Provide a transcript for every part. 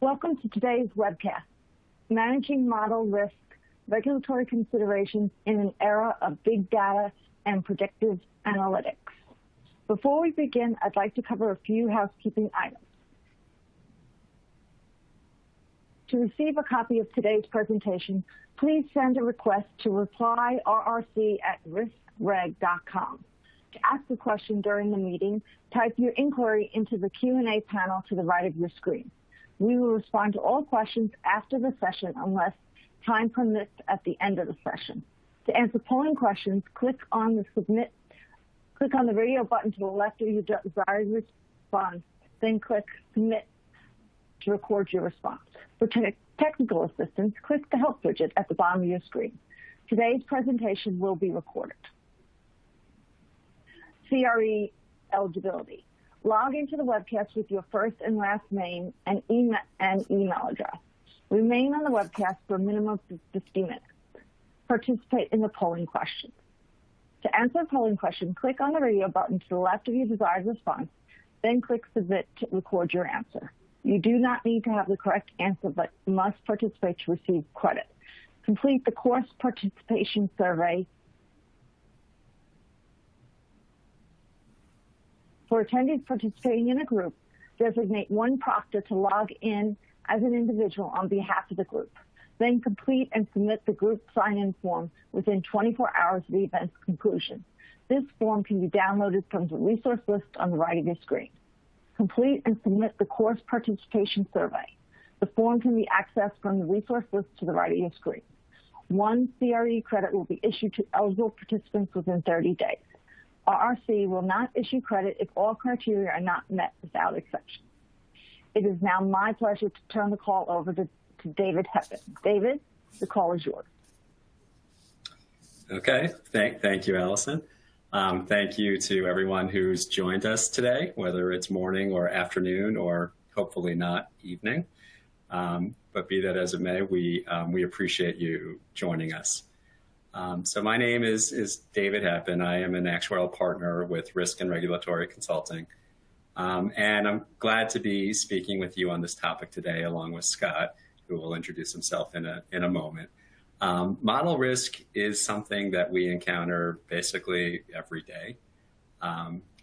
Welcome to today's webcast, Managing Model Risk, Regulatory Considerations in an Era of Big Data and Predictive Analytics. Before we begin, I'd like to cover a few housekeeping items. To receive a copy of today's presentation, please send a request to reply@riskreg.com. To ask a question during the meeting, type your inquiry into the Q&A panel to the right of your screen. We will respond to all questions after the session unless time permits at the end of the session. To answer polling questions, click on the radio button to the left of your desired response, then click Submit to record your response. For technical assistance, click the Help widget at the bottom of your screen. Today's presentation will be recorded. CRE eligibility. Log into the webcast with your first and last name and email address. Remain on the webcast for a minimum of 50 minutes. Participate in the polling questions. To answer a polling question, click on the radio button to the left of your desired response, then click Submit to record your answer. You do not need to have the correct answer, but must participate to receive credit. Complete the course participation survey. For attendees participating in a group, designate one proctor to log in as an individual on behalf of the group. Then complete and submit the group sign-in form within 24 hours of the event's conclusion. This form can be downloaded from the resource list on the right of your screen. Complete and submit the course participation survey. The form can be accessed from the resource list to the right of your screen. One CRE credit will be issued to eligible participants within 30 days. RRC will not issue credit if all criteria are not met without exception. It is now my pleasure to turn the call over to David Heppen. David, the call is yours. Okay, thank you, Allison. Thank you to everyone who's joined us today, whether it's morning or afternoon or hopefully not evening. But be that as it may, we appreciate you joining us. So my name is David Heppen. I am an actuarial partner with Risk and Regulatory Consulting. And I'm glad to be speaking with you on this topic today, along with Scott, who will introduce himself in a moment. Model risk is something that we encounter basically every day.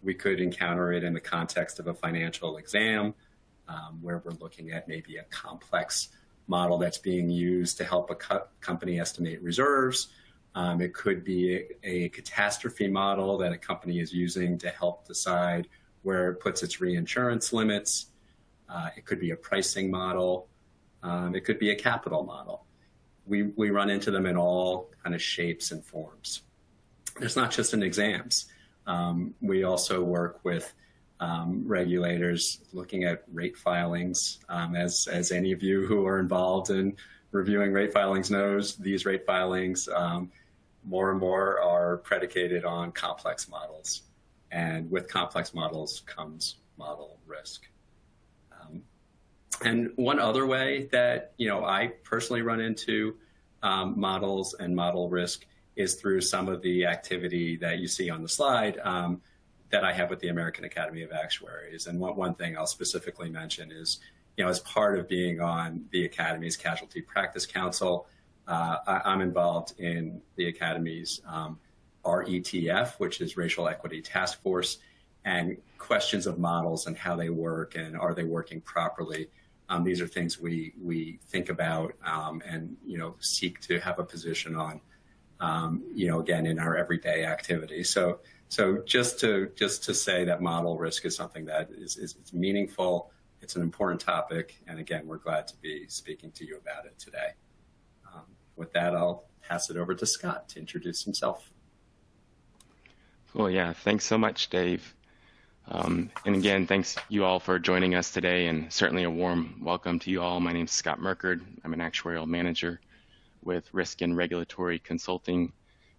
We could encounter it in the context of a financial exam, where we're looking at maybe a complex model that's being used to help a company estimate reserves. It could be a catastrophe model that a company is using to help decide where it puts its reinsurance limits. It could be a pricing model. It could be a capital model. We run into them in all kind of shapes and forms. It's not just in exams. We also work with regulators looking at rate filings. As any of you who are involved in reviewing rate filings knows, these rate filings more and more are predicated on complex models. And with complex models comes model risk. And one other way that I personally run into models and model risk is through some of the activity that you see on the slide that I have with the American Academy of Actuaries. And one thing I'll specifically mention is, as part of being on the Academy's Casualty Practice Council, I'm involved in the Academy's RETF, which is Racial Equity Task Force, and questions of models and how they work and are they working properly. These are things we think about and seek to have a position on, again, in our everyday activity. So just to say that model risk is something that is meaningful. It's an important topic, and again, we're glad to be speaking to you about it today. With that, I'll pass it over to Scott to introduce himself. Cool, yeah, thanks so much, Dave. And again, thanks you all for joining us today, and certainly a warm welcome to you all. My name is Scott Merkard. I'm an actuarial manager with Risk and Regulatory Consulting.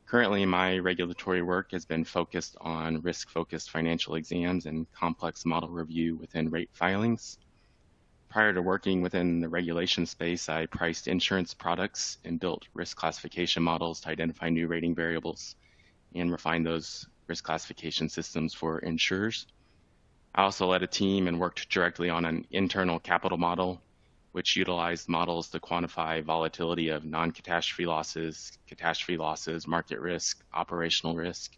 Currently, my regulatory work has been focused on risk-focused financial exams and complex model review within rate filings. Prior to working within the regulation space, I priced insurance products and built risk classification models to identify new rating variables and refine those risk classification systems for insurers. I also led a team and worked directly on an internal capital model which utilized models to quantify volatility of non-catastrophe losses, market risk, operational risk.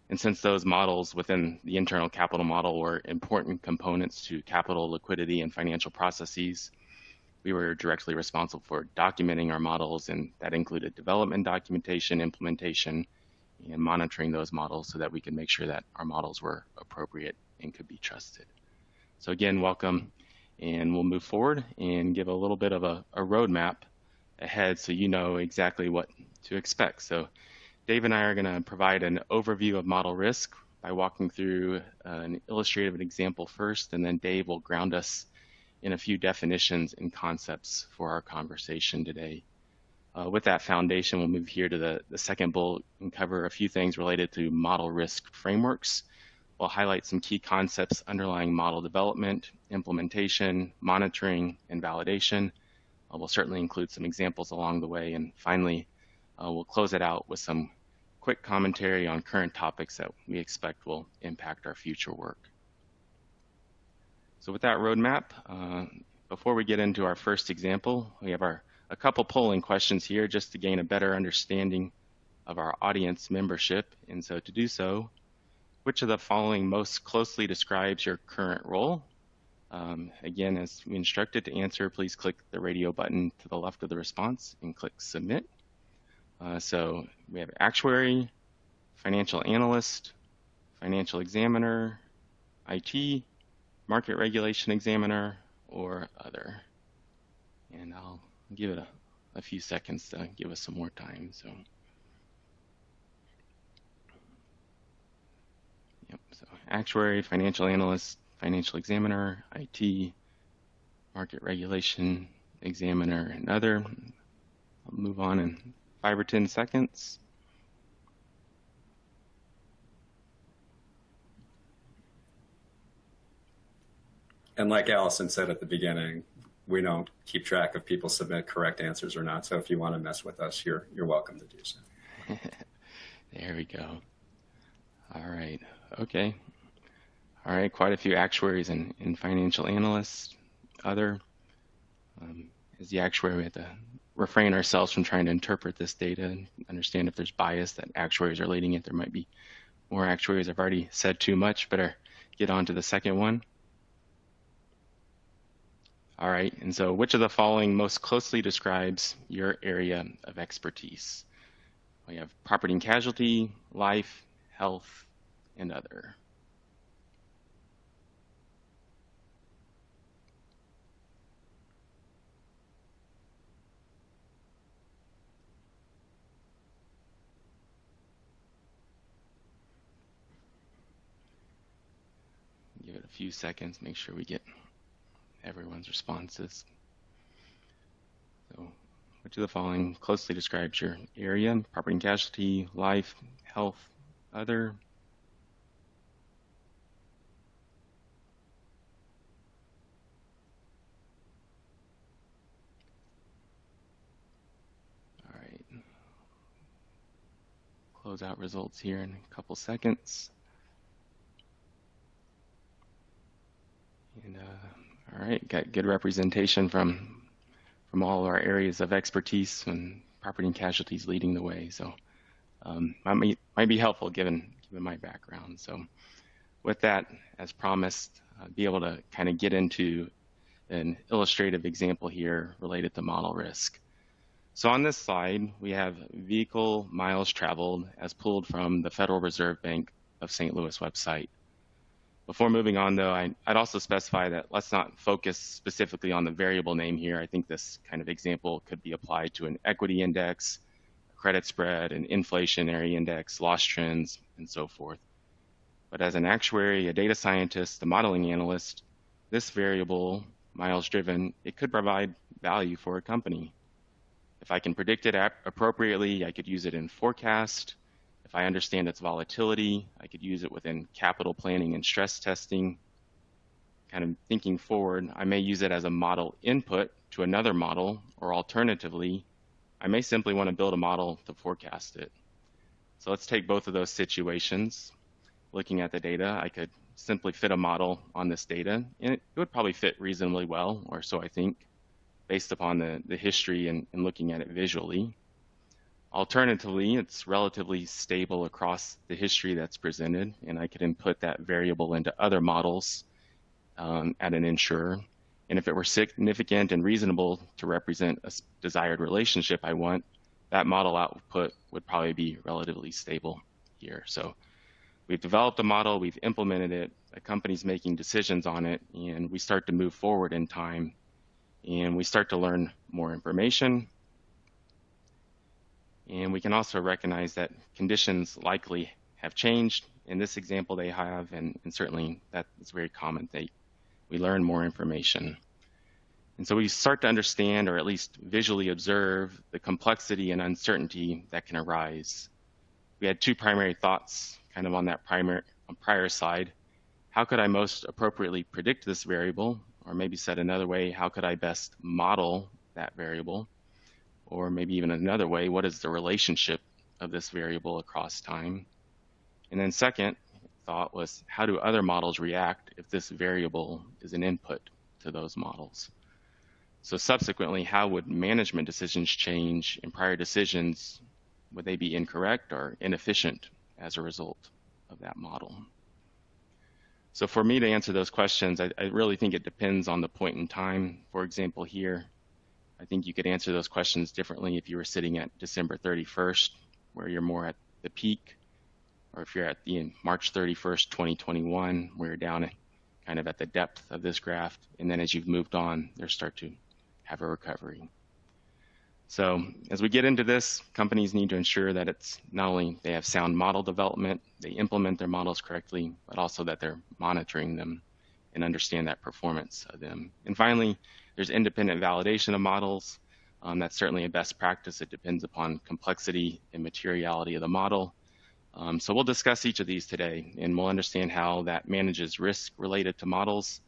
And since those models within the internal capital model were important components to capital, liquidity, and financial processes, we were directly responsible for documenting our models, and that included development documentation, implementation, and monitoring those models so that we could make sure that our models were appropriate and could be trusted. So again, welcome, and we'll move forward and give a little bit of a roadmap ahead so you know exactly what to expect. So Dave and I are going to provide an overview of model risk by walking through an illustrative example first, and then Dave will ground us in a few definitions and concepts for our conversation today. With that foundation, we'll move here to the second bullet and cover a few things related to model risk frameworks. We'll highlight some key concepts underlying model development, implementation, monitoring, and validation. We'll certainly include some examples along the way. And finally, we'll close it out with some quick commentary on current topics that we expect will impact our future work. So with that roadmap, before we get into our first example, we have a couple polling questions here just to gain a better understanding of our audience membership. And so to do so, which of the following most closely describes your current role? Again, as we instructed, to answer, please click the radio button to the left of the response and click submit. So we have actuary, financial analyst, financial examiner, IT, market regulation examiner, or other. And I'll give it a few seconds to give us some more time. So, yep, so actuary, financial analyst, financial examiner, IT, market regulation examiner, and other. I'll move on in 5 or 10 seconds. And like Allison said at the beginning, we don't keep track if people submit correct answers or not. So if you want to mess with us, you're welcome to do so. There we go. All right. Okay. All right. Quite a few actuaries and financial analysts. Other. As the actuary, we have to refrain ourselves from trying to interpret this data and understand if there's bias that actuaries are leading it. There might be more actuaries. I've already said too much. Better get on to the second one. All right, and so which of the following most closely describes your area of expertise? We have property and casualty, life, health, and other. Give it a few seconds, make sure we get everyone's responses. So, which of the following closely describes your area? Property and casualty, life, health, other. All right. Close out results here in a couple seconds. And all right, got good representation from all our areas of expertise, and property and casualty is leading the way. So might be helpful given my background. So with that, as promised, be able to kind of get into an illustrative example here related to model risk. So on this slide, we have vehicle miles traveled as pulled from the Federal Reserve Bank of St. Louis website. Before moving on, though, I'd also specify that let's not focus specifically on the variable name here. I think this kind of example could be applied to an equity index, a credit spread, an inflationary index, loss trends, and so forth. But as an actuary, a data scientist, a modeling analyst, this variable, miles driven, it could provide value for a company. If I can predict it appropriately, I could use it in forecast. If I understand its volatility, I could use it within capital planning and stress testing. Kind of thinking forward, I may use it as a model input to another model, or alternatively, I may simply want to build a model to forecast it. So let's take both of those situations. Looking at the data, I could simply fit a model on this data, and it would probably fit reasonably well, or so I think. based upon the history and looking at it visually. Alternatively, it's relatively stable across the history that's presented, and I could input that variable into other models at an insurer. And if it were significant and reasonable to represent a desired relationship I want, that model output would probably be relatively stable here. So we've developed a model, we've implemented it, a company's making decisions on it, and we start to move forward in time, and we start to learn more information. And we can also recognize that conditions likely have changed. In this example they have, and certainly that is very common. We learn more information. And so we start to understand, or at least visually observe, the complexity and uncertainty that can arise. We had two primary thoughts kind of on that prior slide. How could I most appropriately predict this variable? Or maybe said another way, how could I best model that variable? Or maybe even another way, what is the relationship of this variable across time? And then second thought was, how do other models react if this variable is an input to those models? So subsequently, how would management decisions change in prior decisions? Would they be incorrect or inefficient as a result of that model? So for me to answer those questions, I really think it depends on the point in time. For example, here, I think you could answer those questions differently if you were sitting at December 31st, where you're more at the peak, or if you're at the March 31st, 2021, where you're down kind of at the depth of this graph. And then as you've moved on, they start to have a recovery. So as we get into this, companies need to ensure that it's not only they have sound model development, they implement their models correctly, but also that they're monitoring them and understand that performance of them. And finally, there's independent validation of models. That's certainly a best practice. It depends upon complexity and materiality of the model. So we'll discuss each of these today, and we'll understand how that manages risk related to models.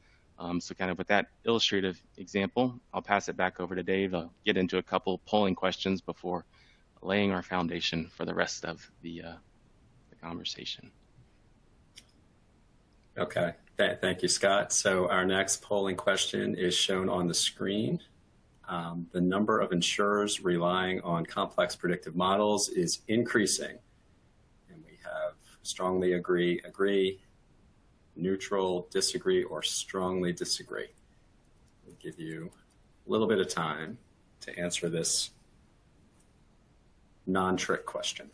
So kind of with that illustrative example, I'll pass it back over to Dave. I'll get into a couple polling questions before laying our foundation for the rest of the conversation. Okay, thank you, Scott. So our next polling question is shown on the screen. The number of insurers relying on complex predictive models is increasing. And we have strongly agree, neutral, disagree, or strongly disagree. We'll give you a little bit of time to answer this non-trick question.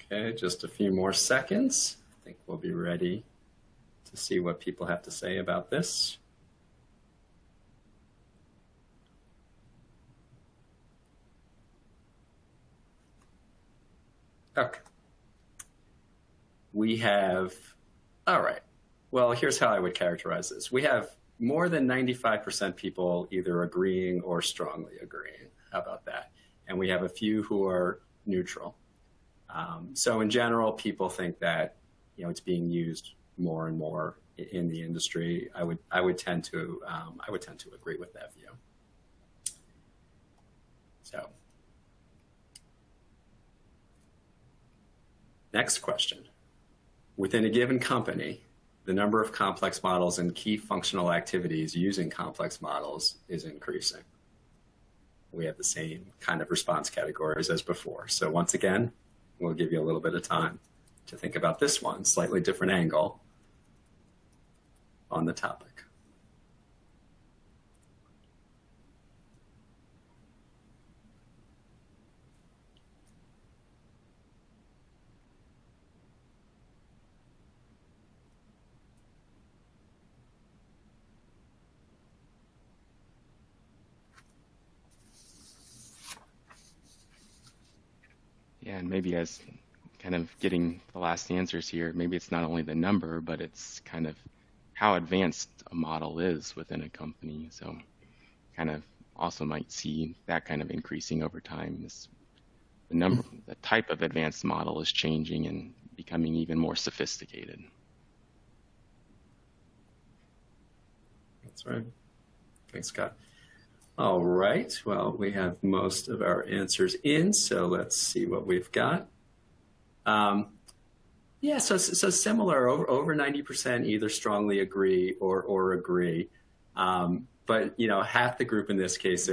Okay, just a few more seconds. I think we'll be ready to see what people have to say about this. Okay. We have, all right. Well, here's how I would characterize this. We have more than 95% people either agreeing or strongly agreeing. How about that? And we have a few who are neutral. So in general, people think that it's being used more and more in the industry. I would tend to agree with that view. So next question: within a given company, the number of complex models and key functional activities using complex models is increasing. We have the same kind of response categories as before. So once again, we'll give you a little bit of time to think about this one, slightly different angle on the topic. Yeah, and maybe as kind of getting the last answers here, maybe it's not only the number, but it's kind of how advanced a model is within a company. So kind of also might see that kind of increasing over time. The type of advanced model is changing and becoming even more sophisticated. That's right. Thanks, Scott. All right. Well, we have most of our answers in, so let's see what we've got. Yeah, so similar, over 90% either strongly agree or agree. But, you know, half the group in this case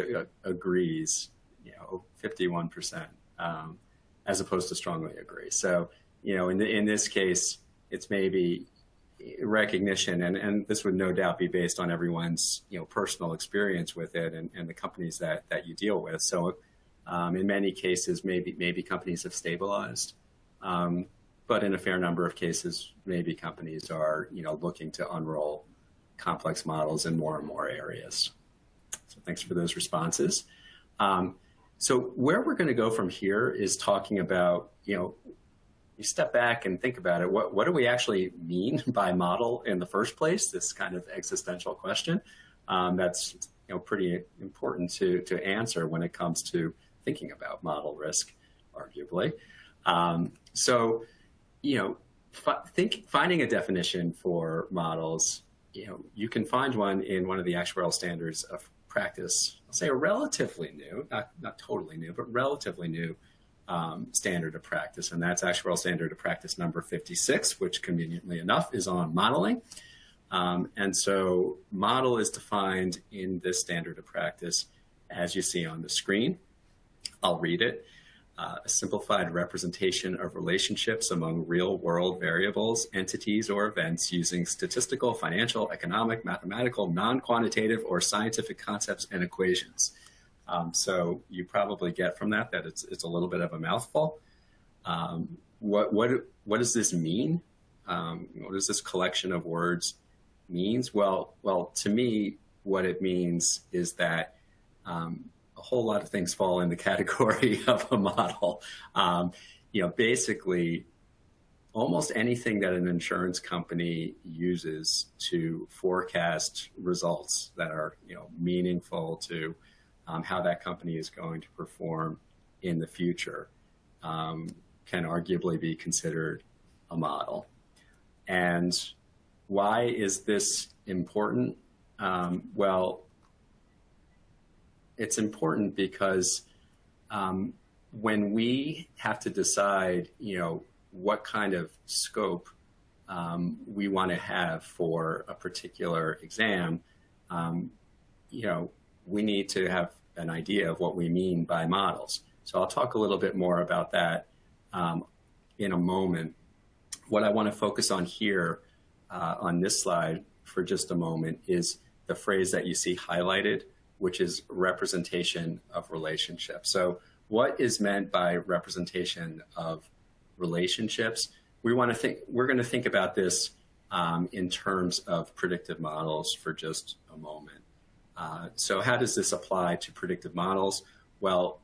agrees, you know, 51%, as opposed to strongly agree. So, you know, in this case, it's maybe recognition, and this would no doubt be based on everyone's, you know, personal experience with it and the companies that you deal with. So in many cases, maybe companies have stabilized. But in a fair number of cases, maybe companies are, you know, looking to unroll complex models in more and more areas. So thanks for those responses. So where we're going to go from here is talking about, you know, you step back and think about it. What do we actually mean by model in the first place? This kind of existential question that's, you know, pretty important to answer when it comes to thinking about model risk, arguably. So, you know, finding a definition for models, you know, you can find one in one of the actuarial standards of practice. I'll say a relatively new, not totally new, but relatively new standard of practice, and that's actuarial standard of practice number 56, which conveniently enough is on modeling. And so model is defined in this standard of practice as you see on the screen. I'll read it. A simplified representation of relationships among real-world variables, entities, or events using statistical, financial, economic, mathematical, non-quantitative, or scientific concepts and equations. So you probably get from that it's a little bit of a mouthful. What does this mean? What does this collection of words means? Well, to me, what it means is that a whole lot of things fall in the category of a model. You know, basically, almost anything that an insurance company uses to forecast results that are, you know, meaningful to how that company is going to perform in the future can arguably be considered a model. And why is this important? Well, it's important because when we have to decide, you know, what kind of scope we want to have for a particular exam, you know, we need to have an idea of what we mean by models. So I'll talk a little bit more about that in a moment. What I want to focus on here on this slide for just a moment is the phrase that you see highlighted, which is representation of relationships. So what is meant by representation of relationships? We're going to think about this in terms of predictive models for just a moment. So how does this apply to predictive models? Well,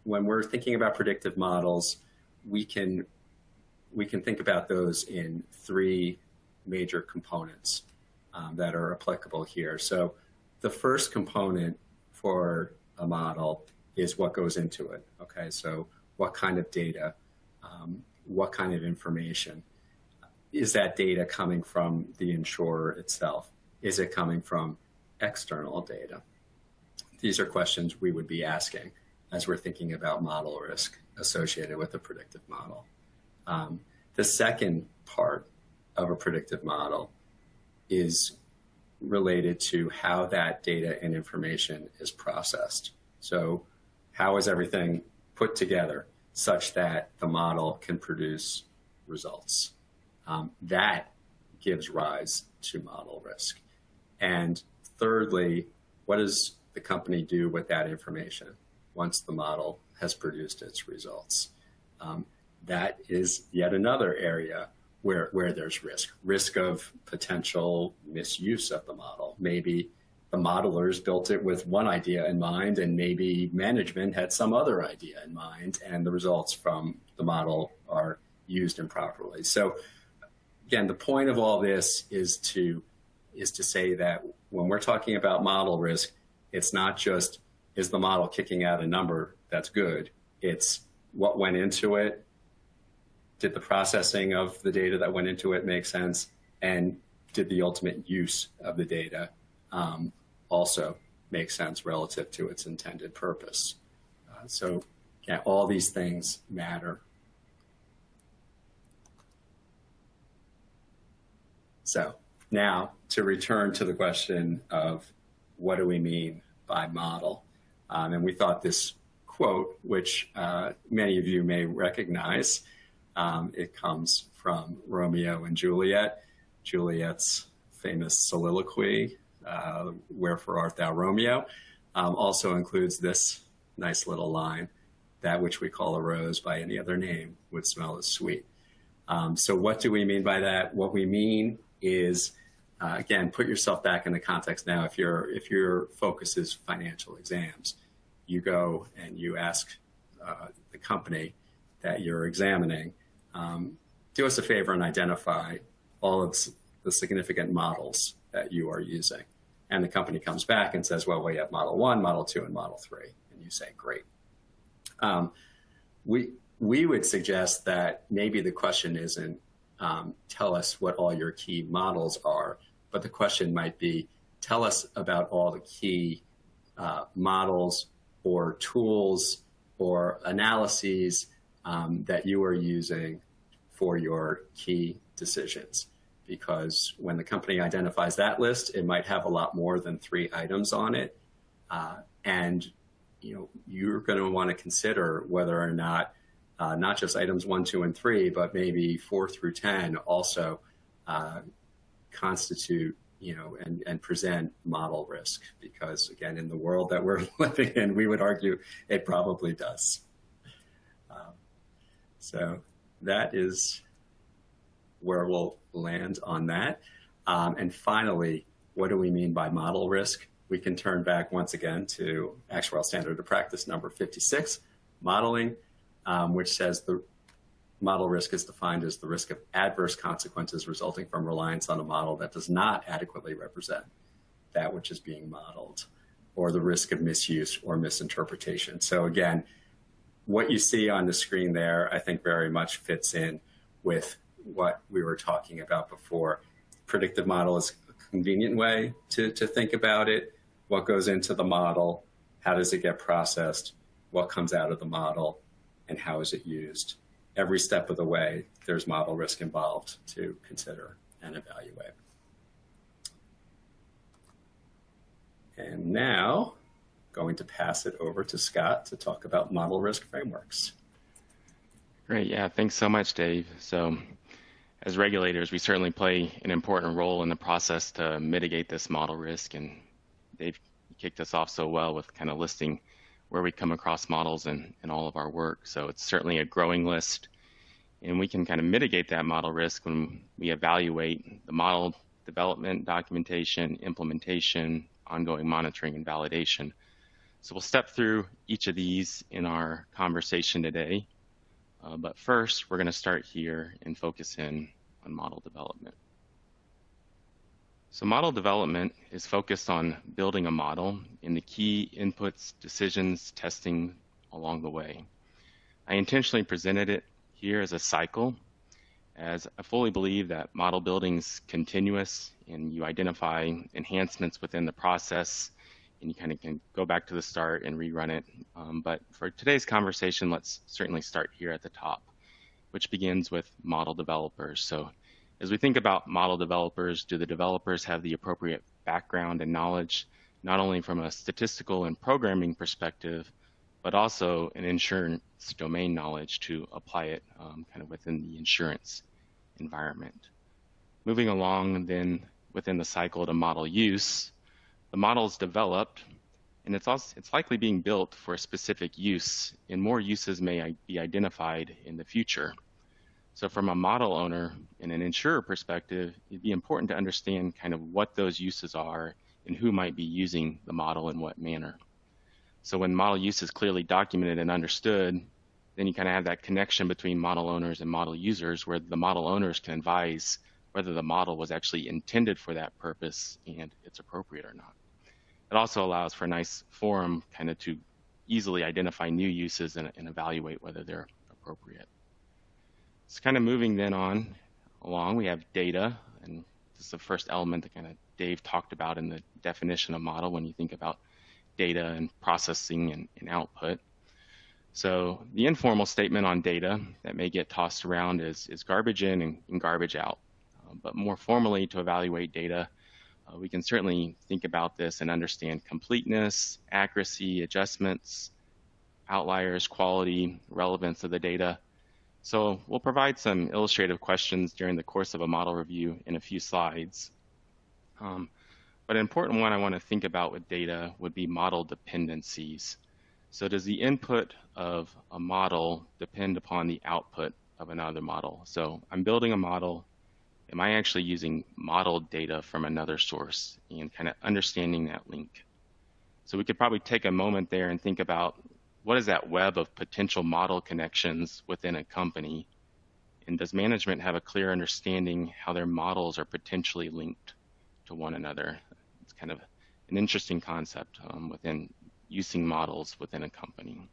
when we're thinking about predictive models, we can think about those in three major components that are applicable here. So the first component for a model is what goes into it. Okay, so what kind of data, what kind of information? Is that data coming from the insurer itself? Is it coming from external data? These are questions we would be asking as we're thinking about model risk associated with a predictive model. The second part of a predictive model is related to how that data and information is processed. So how is everything put together such that the model can produce results? That gives rise to model risk. And thirdly, what does the company do with that information once the model has produced its results? That is yet another area where there's risk of potential misuse of the model. Maybe the modelers built it with one idea in mind, and maybe management had some other idea in mind, and the results from the model are used improperly. So again, the point of all this is to say that when we're talking about model risk, it's not just, is the model kicking out a number that's good? It's what went into it. Did the processing of the data that went into it make sense? And did the ultimate use of the data also makes sense relative to its intended purpose. So yeah, all these things matter. So now to return to the question of what do we mean by model? And we thought this quote, which many of you may recognize, it comes from Romeo and Juliet, Juliet's famous soliloquy, "Wherefore art thou, Romeo?" Also includes this nice little line, "That which we call a rose by any other name would smell as sweet." So what do we mean by that? What we mean is, again, put yourself back in the context now. If your focus is financial exams, you go and you ask the company that you're examining, do us a favor and identify all of the significant models that you are using. And the company comes back and says, well, we have model 1, model 2, and model 3. And you say, great. We would suggest that maybe the question isn't tell us what all your key models are, but the question might be, tell us about all the key models or tools or analyses that you are using for your key decisions. Because when the company identifies that list, it might have a lot more than 3 items on it. And you're going to want to consider whether or not just items 1, 2, and 3, but maybe 4 through 10 also constitute, and present model risk. Because again, in the world that we're living in, we would argue it probably does. So that is where we'll land on that. And finally, what do we mean by model risk? We can turn back once again to Actuarial Standard of Practice number 56, modeling, which says the model risk is defined as the risk of adverse consequences resulting from reliance on a model that does not adequately represent that which is being modeled, or the risk of misuse or misinterpretation. So again, what you see on the screen there, I think very much fits in with what we were talking about before. Predictive model is a convenient way to think about it. What goes into the model? How does it get processed? What comes out of the model? And how is it used? Every step of the way, there's model risk involved to consider and evaluate. And now, going to pass it over to Scott to talk about model risk frameworks. Great, yeah, thanks so much, Dave. So as regulators, we certainly play an important role in the process to mitigate this model risk. And Dave kicked us off so well with kind of listing where we come across models in all of our work. So it's certainly a growing list. And we can kind of mitigate that model risk when we evaluate the model development, documentation, implementation, ongoing monitoring, and validation. So we'll step through each of these in our conversation today. But first, we're going to start here and focus in on model development. So model development is focused on building a model and the key inputs, decisions, testing along the way. I intentionally presented it here as a cycle, as I fully believe that model building is continuous and you identify enhancements within the process and you kind of can go back to the start and rerun it. But for today's conversation, let's certainly start here at the top, which begins with model developers. So as we think about model developers, do the developers have the appropriate background and knowledge, not only from a statistical and programming perspective, but also an insurance domain knowledge to apply it kind of within the insurance environment. Moving along then within the cycle to model use, the model is developed and it's likely being built for a specific use, and more uses may be identified in the future. So from a model owner and an insurer perspective, it'd be important to understand kind of what those uses are and who might be using the model in what manner. So when model use is clearly documented and understood, then you kind of have that connection between model owners and model users, where the model owners can advise whether the model was actually intended for that purpose and it's appropriate or not. It also allows for a nice forum kind of to easily identify new uses and evaluate whether they're appropriate. So kind of moving then on along, we have data, and this is the first element to kind of Dave talked about in the definition of model when you think about data and processing and output. So the informal statement on data that may get tossed around is garbage in and garbage out. But more formally, to evaluate data, we can certainly think about this and understand completeness, accuracy, adjustments, outliers, quality, relevance of the data. So we'll provide some illustrative questions during the course of a model review in a few slides. But an important one I want to think about with data would be model dependencies. So does the input of a model depend upon the output of another model? So I'm building a model. Am I actually using modeled data from another source and kind of understanding that link? So we could probably take a moment there and think about what is that web of potential model connections within a company? And does management have a clear understanding how their models are potentially linked to one another? It's kind of an interesting concept within using models within a company.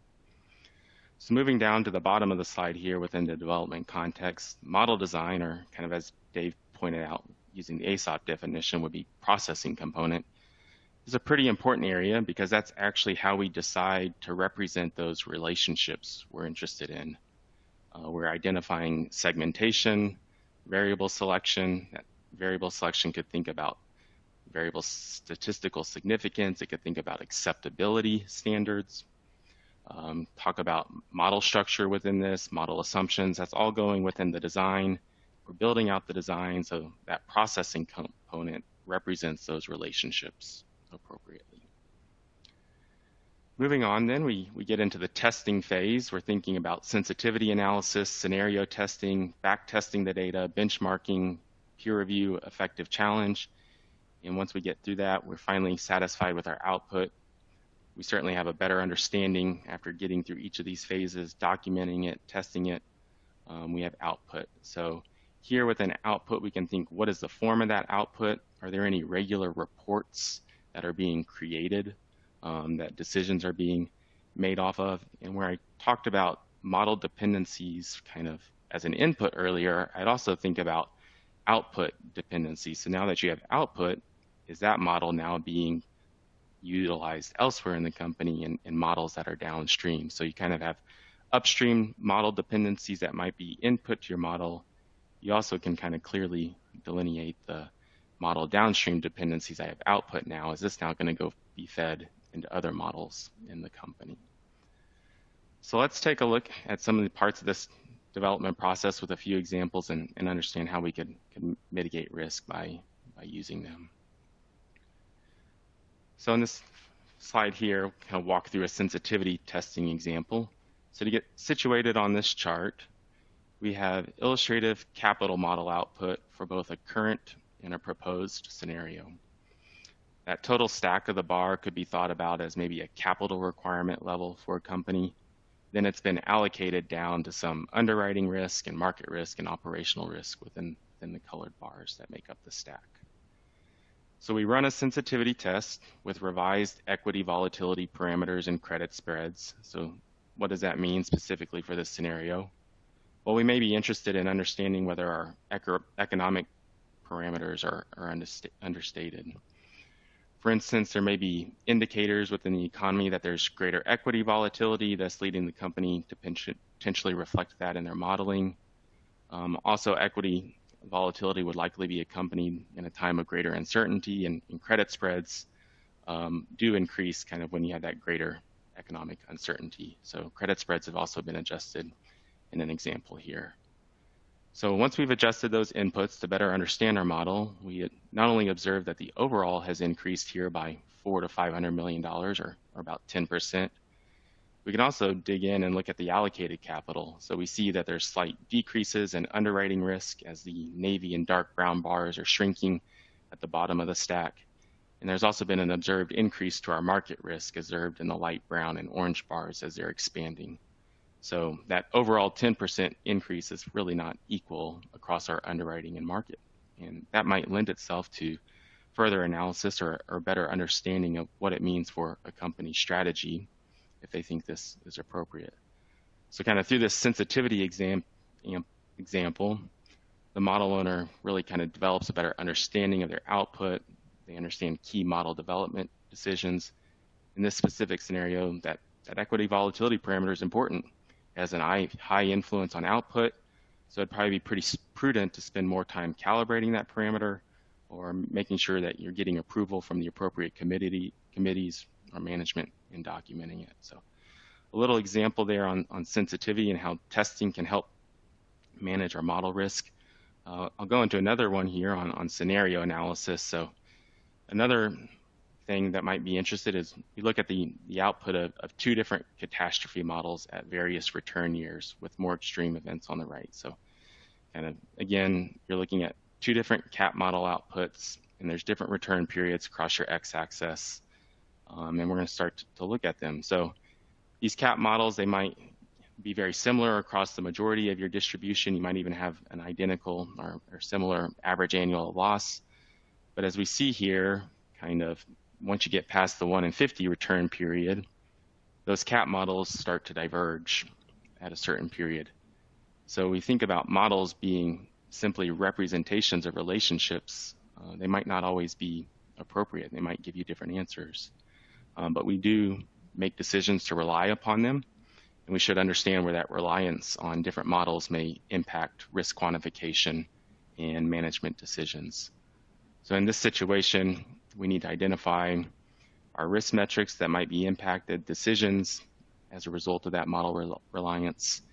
So moving down to the bottom of the slide here within the development context, model design, or kind of as Dave pointed out, using the ASOP definition would be processing component, is a pretty important area because that's actually how we decide to represent those relationships we're interested in. We're identifying segmentation, variable selection. That variable selection could think about variable statistical significance. It could think about acceptability standards. Talk about model structure within this, model assumptions. That's all going within the design. We're building out the design so that processing component represents those relationships appropriately. Moving on then, we get into the testing phase. We're thinking about sensitivity analysis, scenario testing, back testing the data, benchmarking, peer review, effective challenge. And once we get through that, we're finally satisfied with our output. We certainly have a better understanding after getting through each of these phases, documenting it, testing it. We have output. So here within output, we can think, what is the form of that output? Are there any regular reports that are being created, that decisions are being made off of? And where I talked about model dependencies kind of as an input earlier, I'd also think about output dependencies. So now that you have output, is that model now being utilized elsewhere in the company in models that are downstream? So you kind of have upstream model dependencies that might be input to your model. You also can kind of clearly delineate the model downstream dependencies. I have output now. Is this now going to go be fed into other models in the company? So let's take a look at some of the parts of this development process with a few examples and understand how we could mitigate risk by using them. So in this slide here, we'll kind of walk through a sensitivity testing example. So to get situated on this chart, we have illustrative capital model output for both a current and a proposed scenario. That total stack of the bar could be thought about as maybe a capital requirement level for a company. Then it's been allocated down to some underwriting risk and market risk and operational risk within the colored bars that make up the stack. So we run a sensitivity test with revised equity volatility parameters and credit spreads. So what does that mean specifically for this scenario? Well, we may be interested in understanding whether our economic parameters are understated. For instance, there may be indicators within the economy that there's greater equity volatility that's leading the company to potentially reflect that in their modeling. Also, equity volatility would likely be accompanied in a time of greater uncertainty, and credit spreads do increase kind of when you have that greater economic uncertainty. So credit spreads have also been adjusted in an example here. So once we've adjusted those inputs to better understand our model, we not only observe that the overall has increased here by $400 to $500 million, or about 10%, we can also dig in and look at the allocated capital. So we see that there's slight decreases in underwriting risk as the navy and dark brown bars are shrinking at the bottom of the stack. And there's also been an observed increase to our market risk observed in the light brown and orange bars as they're expanding. So that overall 10% increase is really not equal across our underwriting and market. And that might lend itself to further analysis or better understanding of what it means for a company's strategy if they think this is appropriate. So kind of through this sensitivity example, the model owner really kind of develops a better understanding of their output, They understand key model development decisions. In this specific scenario, that equity volatility parameter is important. It has an high influence on output, so it'd probably be pretty prudent to spend more time calibrating that parameter or making sure that you're getting approval from the appropriate committees or management in documenting it. So a little example there on sensitivity and how testing can help manage our model risk. I'll go into another one here on scenario analysis. So another thing that might be interested is we look at the output of two different catastrophe models at various return years with more extreme events on the right. So kind of, again, you're looking at two different cat model outputs, and there's different return periods across your x-axis, and we're going to start to look at them. So these cat models, they might be very similar across the majority of your distribution. You might even have an identical or similar average annual loss. But as we see here, kind of once you get past the 1 in 50 return period, those cat models start to diverge at a certain period. So we think about models being simply representations of relationships. They might not always be appropriate. They might give you different answers. But we do make decisions to rely upon them, and we should understand where that reliance on different models may impact risk quantification and management decisions. So in this situation, we need to identify our risk metrics that might be impacted decisions as a result of that model reliance.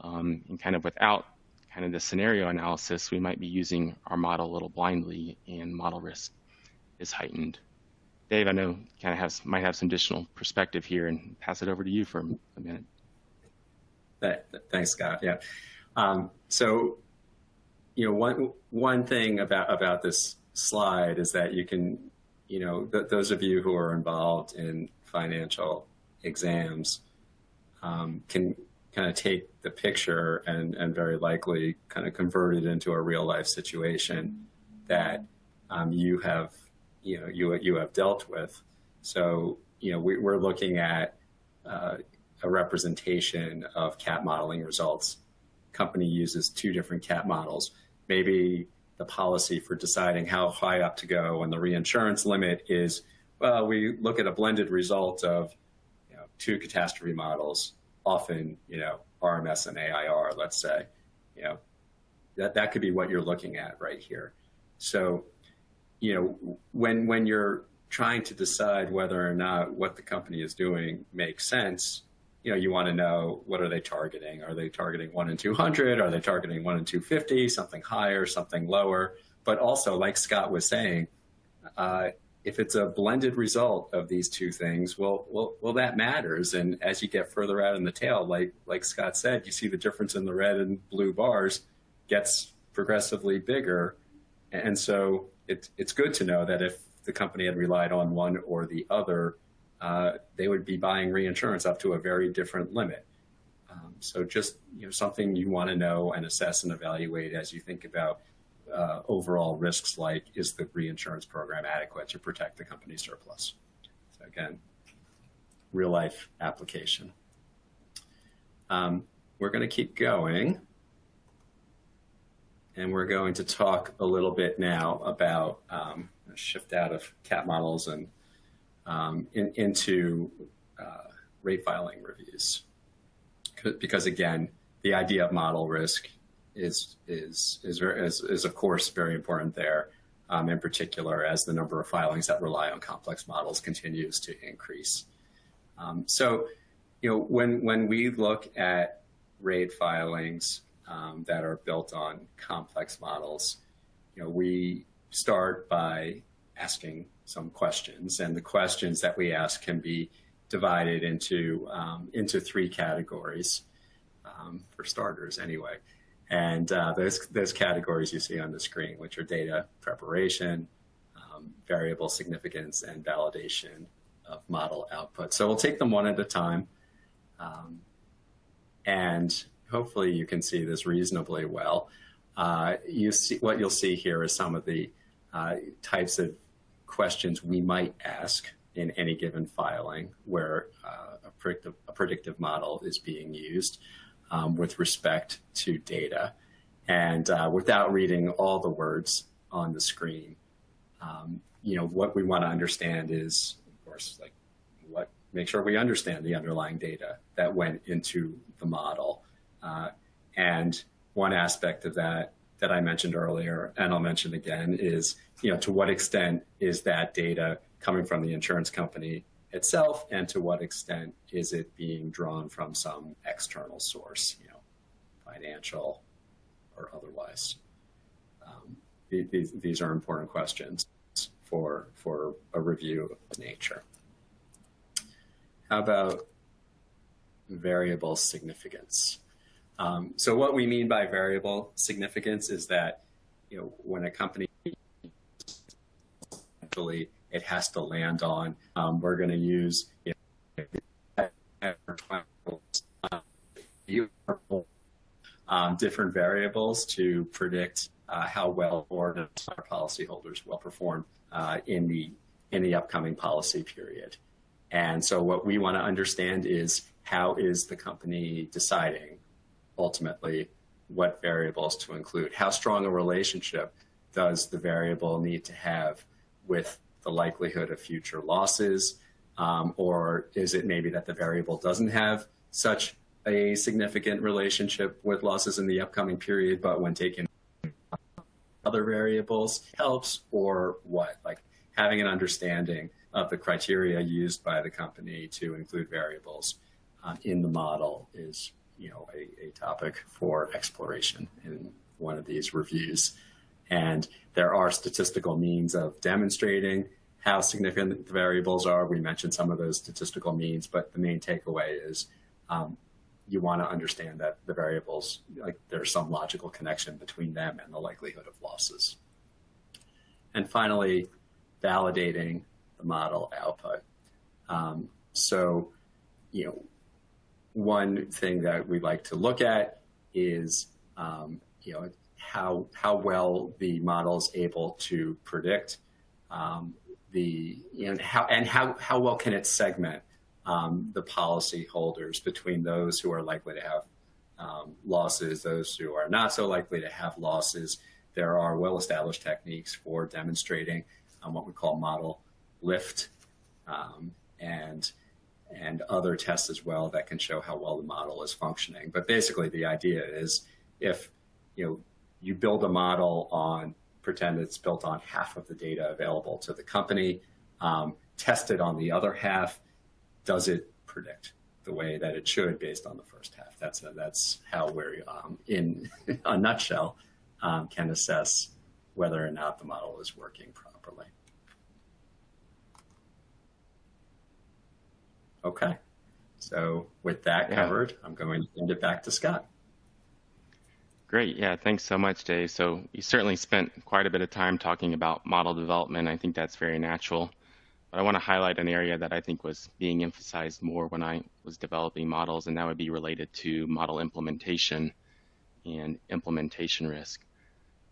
And kind of without kind of the scenario analysis, we might be using our model a little blindly, and model risk is heightened. Dave, I know kind of might have some additional perspective here, and pass it over to you for a minute. Thanks, Scott. Yeah. So, you know, one thing about this slide is that you can, you know, those of you who are involved in financial exams can kind of take the picture and very likely kind of convert it into a real life situation that you have dealt with. So, you know, we're looking at a representation of CAT modeling results. Company uses two different CAT models. Maybe the policy for deciding how high up to go and the reinsurance limit is, well, we look at a blended result of, you know, two catastrophe models, often, you know, RMS and AIR, let's say. You know, that could be what you're looking at right here. So, you know, when you're trying to decide whether or not what the company is doing makes sense, you know, you want to know, what are they targeting? Are they targeting 1 in 200? Are they targeting 1 in 250? Something higher, something lower? But also, like Scott was saying, if it's a blended result of these two things, well, that matters. And as you get further out in the tail, like Scott said, you see the difference in the red and blue bars gets progressively bigger. And so it's good to know that if the company had relied on one or the other, they would be buying reinsurance up to a very different limit. So just, you know, something you want to know and assess and evaluate as you think about overall risks, like, is the reinsurance program adequate to protect the company's surplus? So again, real life application. We're going to keep going, and we're going to talk a little bit now about shift out of CAT models and into rate filing reviews, because again, the idea of model risk is of course very important there, in particular as the number of filings that rely on complex models continues to increase. So, you know, when we look at rate filings that are built on complex models, you know, we start by asking some questions, and the questions that we ask can be divided into three categories, for starters anyway. And those categories you see on the screen, which are data preparation, variable significance, and validation of model output. So we'll take them one at a time, and hopefully you can see this reasonably well. What you'll see here is some of the types of questions we might ask in any given filing where a predictive model is being used with respect to data. And without reading all the words on the screen, what we want to understand is, of course, like make sure we understand the underlying data that went into the model. And one aspect of that I mentioned earlier, and I'll mention again, is, to what extent is that data coming from the insurance company itself, and to what extent is it being drawn from some external source, financial or otherwise. These are important questions for a review of nature. How about variable significance? So what we mean by variable significance is that, when a company actually it has to land on, we're going to use different variables to predict how well our policyholders will perform in the upcoming policy period. And so what we want to understand is, how is the company deciding ultimately what variables to include? How strong a relationship does the variable need to have with the likelihood of future losses? Or is it maybe that the variable doesn't have such a significant relationship with losses in the upcoming period, but when taken other variables helps, or what? Like, having an understanding of the criteria used by the company to include variables in the model is, a topic for exploration in one of these reviews. And there are statistical means of demonstrating how significant the variables are. We mentioned some of those statistical means, but the main takeaway is you want to understand that the variables, like, there's some logical connection between them and the likelihood of losses. And finally, validating the model output. So, one thing that we like to look at is, how well the model is able to predict how well can it segment the policy holders between those who are likely to have losses, those who are not so likely to have losses. There are well-established techniques for demonstrating what we call model lift, and other tests as well that can show how well the model is functioning. But basically, the idea is, if you build a model on, pretend it's built on half of the data available to the company, test it on the other half, does it predict the way that it should based on the first half? That's how we're, in a nutshell, can assess whether or not the model is working properly. Okay, so with that covered, I'm going to send it back to Scott. Great, yeah, thanks so much, Dave. So you certainly spent quite a bit of time talking about model development. I think that's very natural. But I want to highlight an area that I think was being emphasized more when I was developing models, and that would be related to model implementation and implementation risk.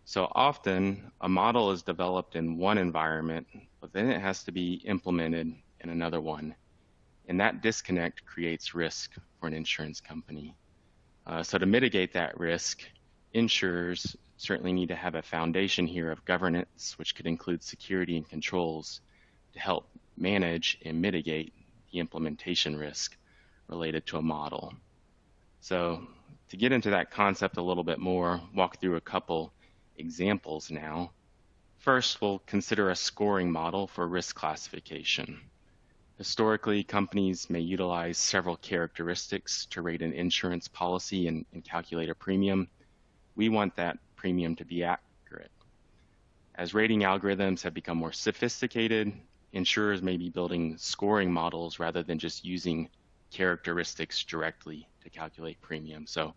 So often a model is developed in one environment, but then it has to be implemented in another one. And that disconnect creates risk for an insurance company. So to mitigate that risk, insurers certainly need to have a foundation here of governance, which could include security and controls to help manage and mitigate the implementation risk related to a model. So to get into that concept a little bit more, walk through a couple examples now. First, we'll consider a scoring model for risk classification. Historically, companies may utilize several characteristics to rate an insurance policy and calculate a premium. We want that premium to be accurate. As rating algorithms have become more sophisticated, insurers may be building scoring models rather than just using characteristics directly to calculate premium. So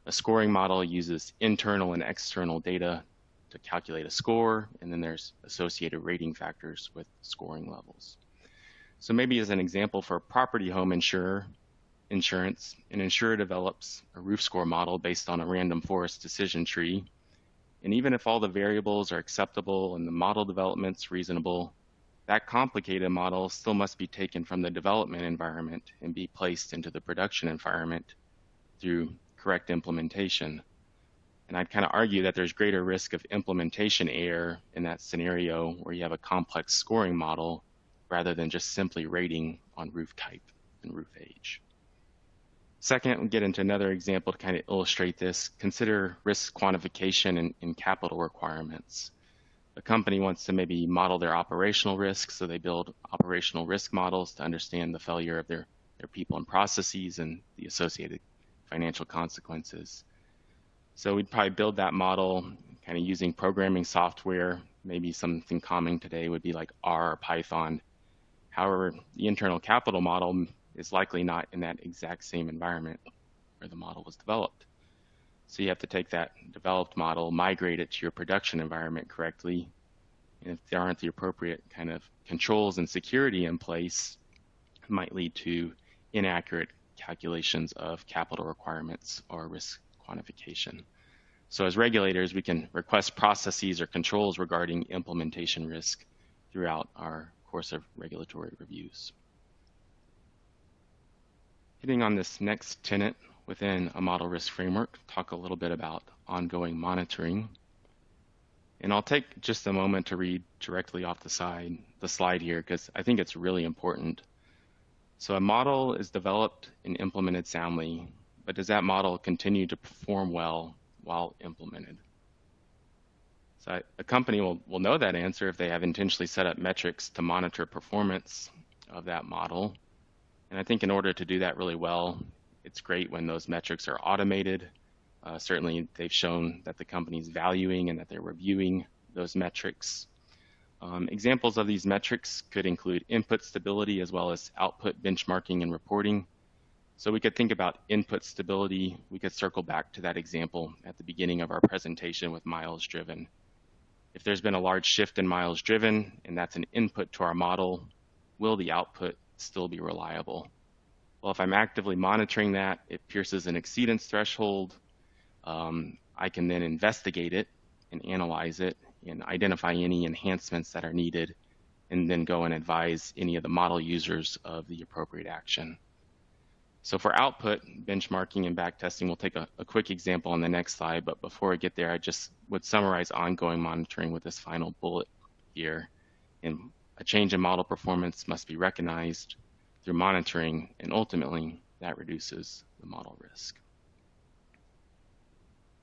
a scoring model uses internal and external data to calculate a score, and then there's associated rating factors with scoring levels. So maybe as an example, for property home insurance, an insurer develops a roof score model based on a random forest decision tree. And even if all the variables are acceptable and the model development's reasonable, that complicated model still must be taken from the development environment and be placed into the production environment through correct implementation. And I'd kind of argue that there's greater risk of implementation error in that scenario where you have a complex scoring model rather than just simply rating on roof type and roof age. Second, we'll get into another example to kind of illustrate this. Consider risk quantification and capital requirements. A company wants to maybe model their operational risk, so they build operational risk models to understand the failure of their people and processes and the associated financial consequences. So we'd probably build that model kind of using programming software. Maybe something common today would be like R or Python. However, the internal capital model is likely not in that exact same environment where the model was developed. So you have to take that developed model, migrate it to your production environment correctly. And if there aren't the appropriate kind of controls and security in place, it might lead to inaccurate calculations of capital requirements or risk quantification. So as regulators, we can request processes or controls regarding implementation risk throughout our course of regulatory reviews. Hitting on this next tenet within a model risk framework, talk a little bit about ongoing monitoring. And I'll take just a moment to read directly off the slide here, because I think it's really important. So a model is developed and implemented soundly, but does that model continue to perform well while implemented? So a company will know that answer if they have intentionally set up metrics to monitor performance of that model. And I think in order to do that really well, it's great when those metrics are automated. Certainly, they've shown that the company's valuing and that they're reviewing those metrics. Examples of these metrics could include input stability as well as output benchmarking and reporting. So we could think about input stability. We could circle back to that example at the beginning of our presentation with miles driven. If there's been a large shift in miles driven and that's an input to our model, will the output still be reliable? Well, if I'm actively monitoring that, it pierces an exceedance threshold. I can then investigate it and analyze it and identify any enhancements that are needed, and then go and advise any of the model users of the appropriate action. So for output benchmarking and backtesting, we'll take a quick example on the next slide, but before I get there, I just would summarize ongoing monitoring with this final bullet here. And a change in model performance must be recognized through monitoring, and ultimately that reduces the model risk.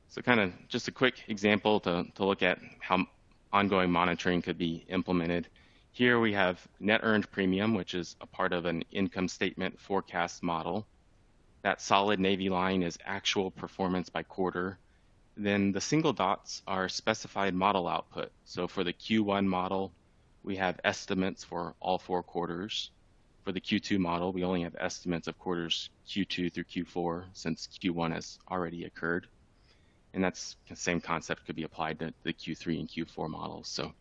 So kind of just a quick example to look at how ongoing monitoring could be implemented. Here we have net earned premium, which is a part of an income statement forecast model. That solid navy line is actual performance by quarter. Then the single dots are specified model output. So for the Q1 model, we have estimates for all 4 quarters. For the Q2 model, we only have estimates of quarters Q2 through Q4 since Q1 has already occurred. And that's the same concept could be applied to the Q3 and Q4 models. So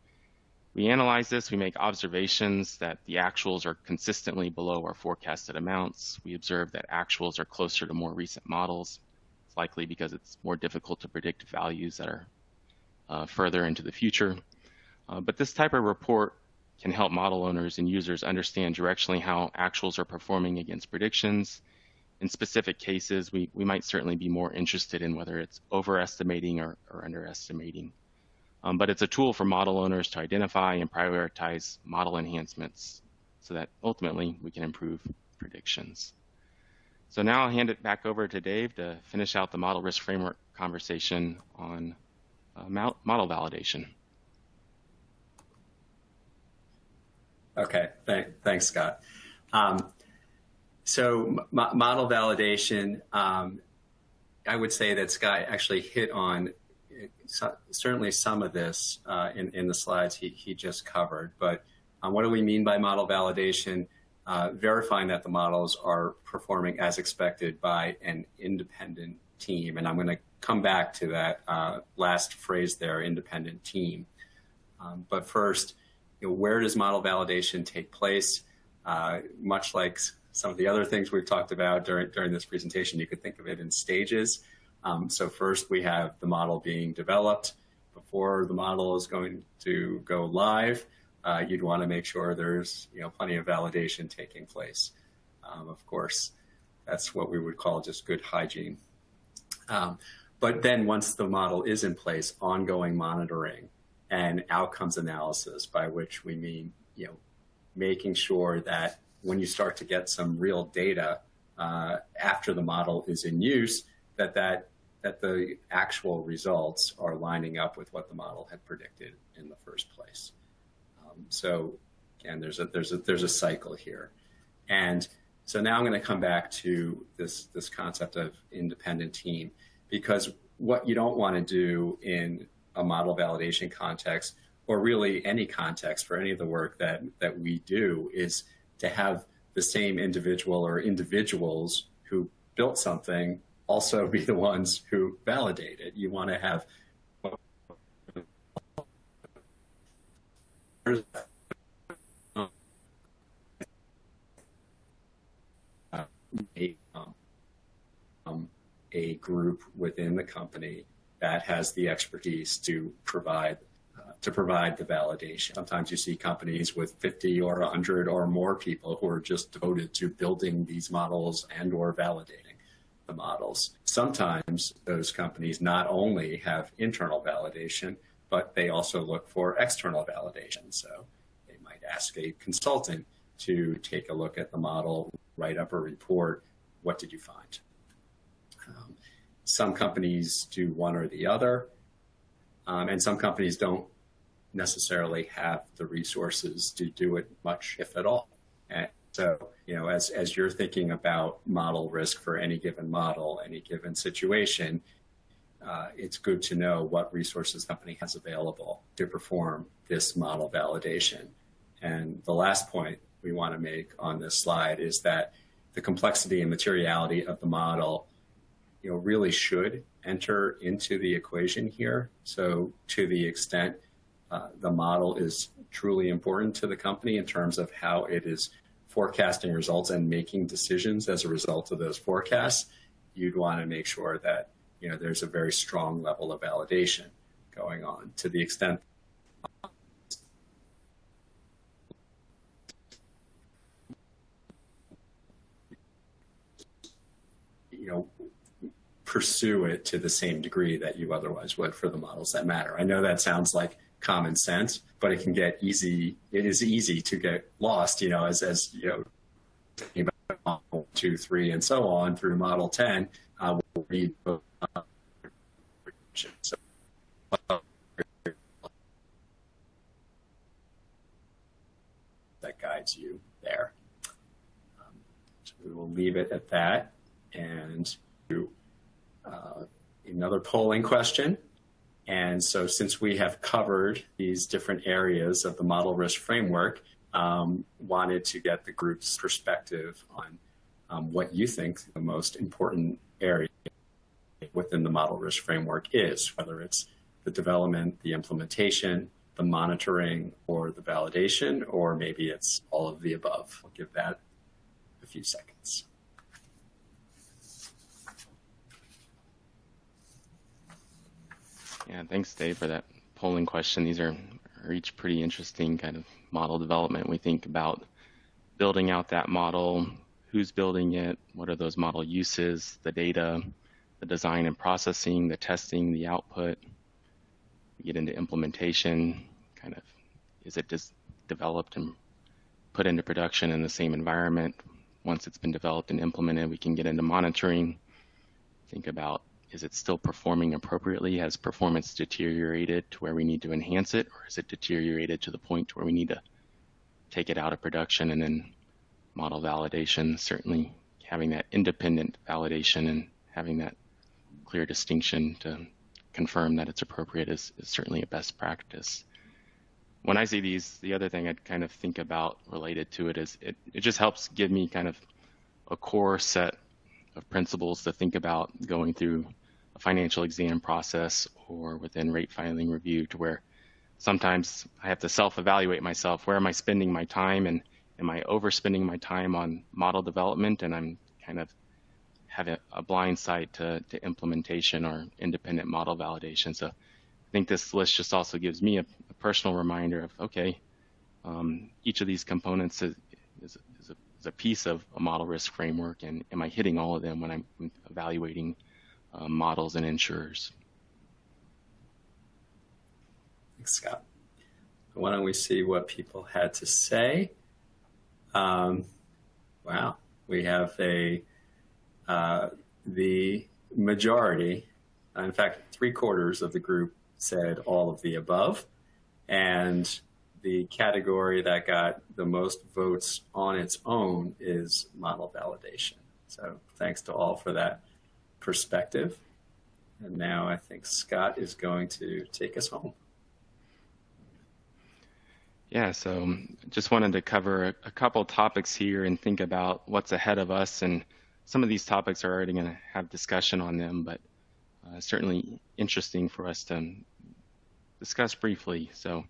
we analyze this, we make observations that the actuals are consistently below our forecasted amounts. We observe that actuals are closer to more recent models. It's likely because it's more difficult to predict values that are further into the future. But this type of report can help model owners and users understand directionally how actuals are performing against predictions. In specific cases, we might certainly be more interested in whether it's overestimating or underestimating. But it's a tool for model owners to identify and prioritize model enhancements so that ultimately we can improve predictions. So now I'll hand it back over to Dave to finish out the model risk framework conversation on model validation. Okay, thanks, Scott. So model validation, I would say that Scott actually hit on certainly some of this in the slides he just covered. But what do we mean by model validation? Verifying that the models are performing as expected by an independent team. And I'm going to come back to that last phrase there, independent team. But first, where does model validation take place? Much like some of the other things we've talked about during this presentation, you could think of it in stages. So first we have the model being developed. Before the model is going to go live, you'd want to make sure there's plenty of validation taking place. Of course, that's what we would call just good hygiene. But then once the model is in place, ongoing monitoring and outcomes analysis, by which we mean, making sure that when you start to get some real data after the model is in use, that the actual results are lining up with what the model had predicted in the first place. So again, there's a cycle here. And so now I'm going to come back to this concept of independent team, because what you don't want to do in a model validation context, or really any context for any of the work that we do, is to have the same individual or individuals who built something also be the ones who validate it. You want to have a group within the company that has the expertise to provide the validation. Sometimes you see companies with 50 or 100 or more people who are just devoted to building these models and or validating the models. Sometimes those companies not only have internal validation, but they also look for external validation. So they might ask a consultant to take a look at the model, write up a report. What did you find? Some companies do one or the other, and some companies don't necessarily have the resources to do it much, if at all. And so, as you're thinking about model risk for any given model, any given situation, it's good to know what resources the company has available to perform this model validation. And the last point we want to make on this slide is that the complexity and materiality of the model really should enter into the equation here. So to the extent the model is truly important to the company in terms of how it is forecasting results and making decisions as a result of those forecasts, you'd want to make sure that there's a very strong level of validation going on. To the extent pursue it to the same degree that you otherwise would for the models that matter. I know that sounds like common sense, but it can get easy. It is easy to get lost, as thinking about model 2, 3, and so on through model 10. We'll read so that guides you there. So we will leave it at that, and another polling question. And so since we have covered these different areas of the model risk framework, wanted to get the group's perspective on what you think the most important area within the model risk framework is, whether it's the development, the implementation, the monitoring, or the validation, or maybe it's all of the above. I'll give that a few seconds. Yeah, thanks, Dave, for that polling question. These are each pretty interesting kind of model development. We think about building out that model, who's building it, what are those model uses, the data, the design and processing, the testing, the output. We get into implementation, kind of, is it just developed and put into production in the same environment? Once it's been developed and implemented, we can get into monitoring. Think about, is it still performing appropriately? Has performance deteriorated to where we need to enhance it, or is it deteriorated to the point where we need to take it out of production? And then model validation, certainly having that independent validation and having that clear distinction to confirm that it's appropriate is certainly a best practice. When I see these, the other thing I'd kind of think about related to it is it just helps give me kind of a core set of principles to think about going through a financial exam process or within rate filing review, to where sometimes I have to self-evaluate myself. Where am I spending my time, and am I overspending my time on model development, and I'm kind of having a blind sight to implementation or independent model validation? So I think this list just also gives me a personal reminder of, okay, each of these components is a piece of a model risk framework, and am I hitting all of them when I'm evaluating models and insurers. Thanks, Scott. Why don't we see what people had to say? Wow, we have the majority, in fact, 3/4 of the group said all of the above, and the category that got the most votes on its own is model validation. So thanks to all for that perspective. And now I think Scott is going to take us home. Yeah, so just wanted to cover a couple topics here and think about what's ahead of us. And some of these topics are already going to have discussion on them, but certainly interesting for us to discuss briefly. So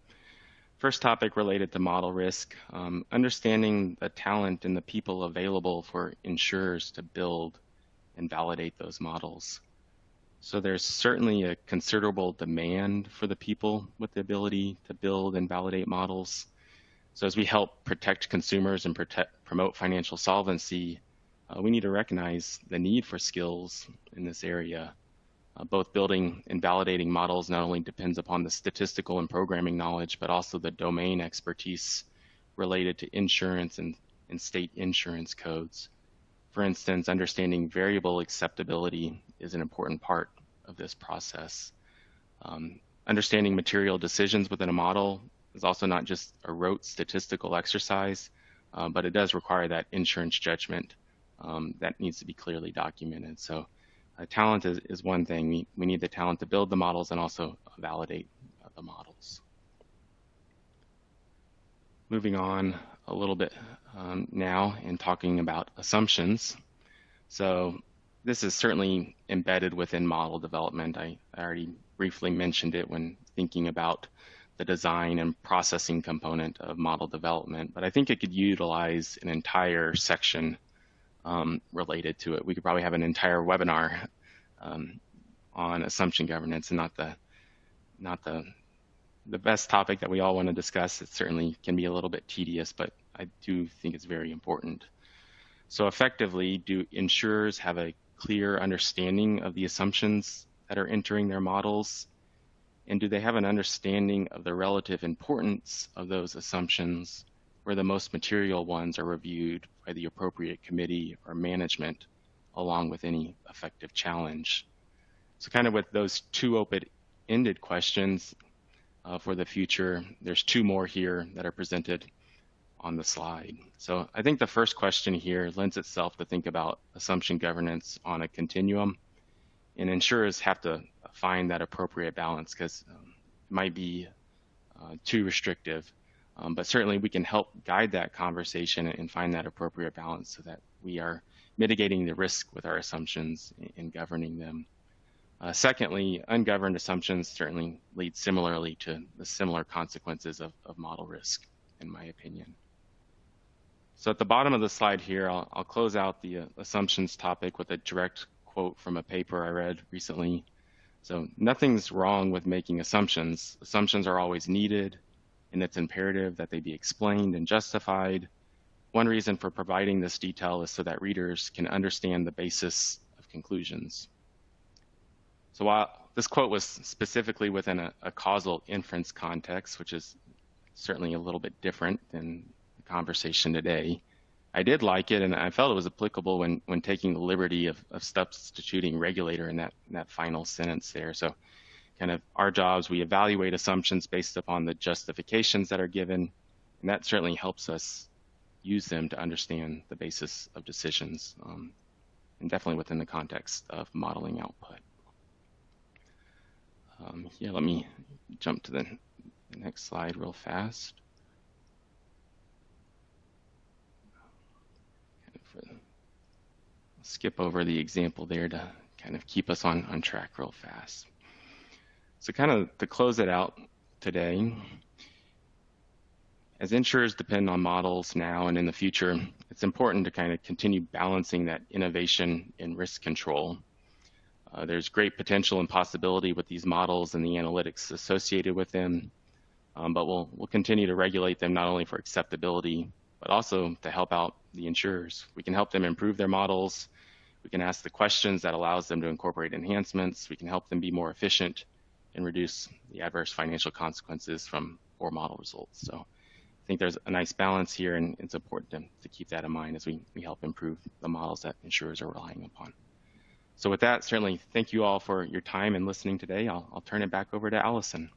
first topic related to model risk, understanding the talent and the people available for insurers to build and validate those models. So there's certainly a considerable demand for the people with the ability to build and validate models. So as we help protect consumers and promote financial solvency, we need to recognize the need for skills in this area. Both building and validating models not only depends upon the statistical and programming knowledge, but also the domain expertise related to insurance and state insurance codes. For instance, understanding variable acceptability is an important part of this process. Understanding material decisions within a model is also not just a rote statistical exercise, but it does require that insurance judgment that needs to be clearly documented. So talent is one thing. We need the talent to build the models and also validate the models. Moving on a little bit now and talking about assumptions. So this is certainly embedded within model development. I already briefly mentioned it when thinking about the design and processing component of model development, but I think it could utilize an entire section related to it. We could probably have an entire webinar on assumption governance, and not the best topic that we all want to discuss. It certainly can be a little bit tedious, but I do think it's very important. So effectively, do insurers have a clear understanding of the assumptions that are entering their models? And do they have an understanding of the relative importance of those assumptions, where the most material ones are reviewed by the appropriate committee or management, along with any effective challenge? So kind of with those two open-ended questions for the future, there's two more here that are presented on the slide. So I think the first question here lends itself to think about assumption governance on a continuum, and insurers have to find that appropriate balance, because it might be too restrictive, but certainly we can help guide that conversation and find that appropriate balance so that we are mitigating the risk with our assumptions and governing them. Secondly, ungoverned assumptions certainly lead similarly to the similar consequences of model risk, in my opinion. So at the bottom of the slide here, I'll close out the assumptions topic with a direct quote from a paper I read recently. So nothing's wrong with making assumptions. Assumptions are always needed, and it's imperative that they be explained and justified. One reason for providing this detail is so that readers can understand the basis of conclusions. So while this quote was specifically within a causal inference context, which is certainly a little bit different than the conversation today, I did like it, and I felt it was applicable when taking the liberty of substituting regulator in that final sentence there. So kind of our jobs, we evaluate assumptions based upon the justifications that are given, and that certainly helps us use them to understand the basis of decisions, and definitely within the context of modeling output. Yeah, let me jump to the next slide real fast. Skip over the example there to kind of keep us on track real fast. So kind of to close it out today, as insurers depend on models now and in the future, it's important to kind of continue balancing that innovation and risk control. There's great potential and possibility with these models and the analytics associated with them, but we'll continue to regulate them not only for acceptability, but also to help out the insurers. We can help them improve their models. We can ask the questions that allows them to incorporate enhancements. We can help them be more efficient and reduce the adverse financial consequences from poor model results. So I think there's a nice balance here, and it's important to keep that in mind as we help improve the models that insurers are relying upon. So with that, certainly thank you all for your time and listening today. I'll turn it back over to Allison.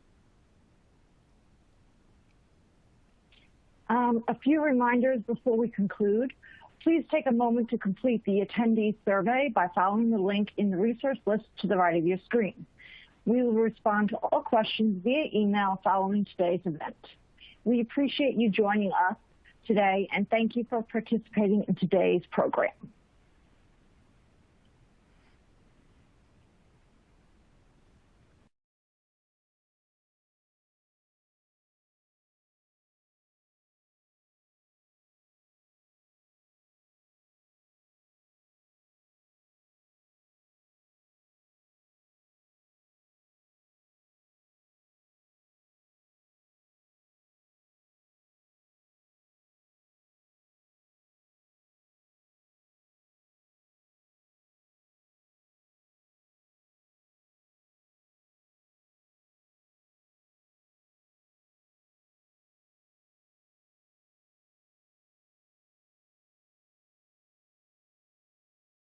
A few reminders before we conclude. Please take a moment to complete the attendee survey by following the link in the resource list to the right of your screen. We will respond to all questions via email following today's event. We appreciate you joining us today, and thank you for participating in today's program.